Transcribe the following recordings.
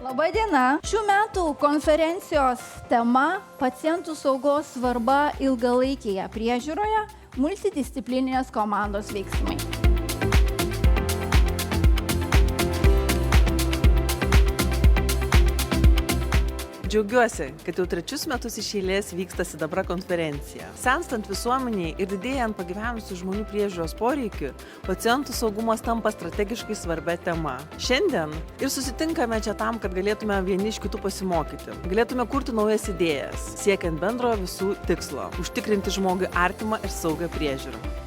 Labą dieną. Šių metų konferencijos tema – pacientų saugos svarba ilgalaikėje priežiūroje – multidisciplininės komandos veiksmai. Džiaugiuosi, kad jau 3 metus iš eilės vyksta Sidabra konferencija. Senstant visuomeniai ir didėjant pagyvenusių žmonių priežiūros poreikių, pacientų saugumas tampa strategiškai svarbia tema. Šiandien ir susitinkame čia tam, kad galėtume vieni iš kitų pasimokyti. Galėtume kurti naujas idėjas, siekiant bendrojo visų tikslo – užtikrinti žmogui artimą ir saugą priežiūrą.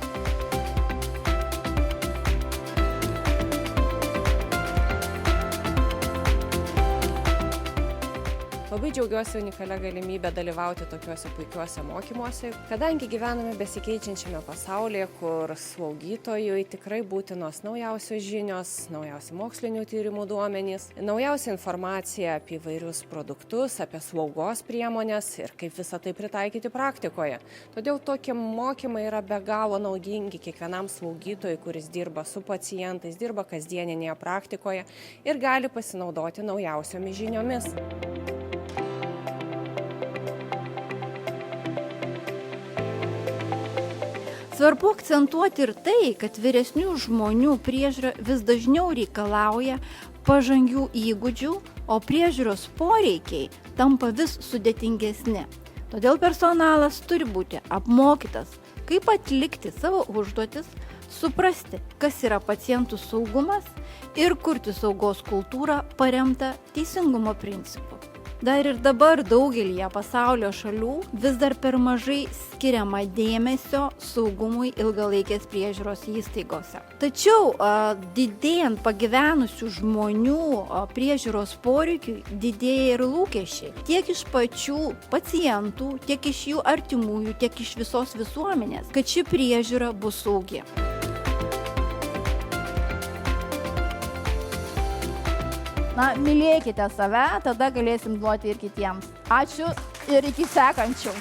Labai džiaugiuosi unikalią galimybę dalyvauti tokiuose puikiuose mokymuose, kadangi gyvename besikeičiančiame pasaulyje, kur slaugytojui tikrai būtinos naujausios žinios, naujausi mokslinių tyrimų duomenys, naujausia informacija apie įvairius produktus, apie slaugos priemonės ir kaip visą tai pritaikyti praktikoje. Todėl tokie mokymai yra be galo naudingi kiekvienam slaugytojui, kuris dirba su pacientais, dirba kasdieninėje praktikoje ir gali pasinaudoti naujausiomis žiniomis. Svarbu akcentuoti ir tai, kad vyresnių žmonių priežiūra vis dažniau reikalauja pažangių įgūdžių, o priežiūros poreikiai tampa vis sudėtingesni. Todėl personalas turi būti apmokytas, kaip atlikti savo užduotis, suprasti, kas yra pacientų saugumas ir kurti saugos kultūrą paremtą teisingumo principu. Dar ir dabar daugelyje pasaulio šalių vis dar per mažai skiriama dėmesio saugumui ilgalaikės priežiūros įstaigose. Tačiau didėjant pagyvenusių žmonių priežiūros poreikiui didėja ir lūkesčiai. Tiek iš pačių pacientų, tiek iš jų artimųjų, tiek iš visos visuomenės, kad ši priežiūra bus saugi. Mylėkite save, tada galėsim duoti ir kitiems. Ačiū ir iki sekančių.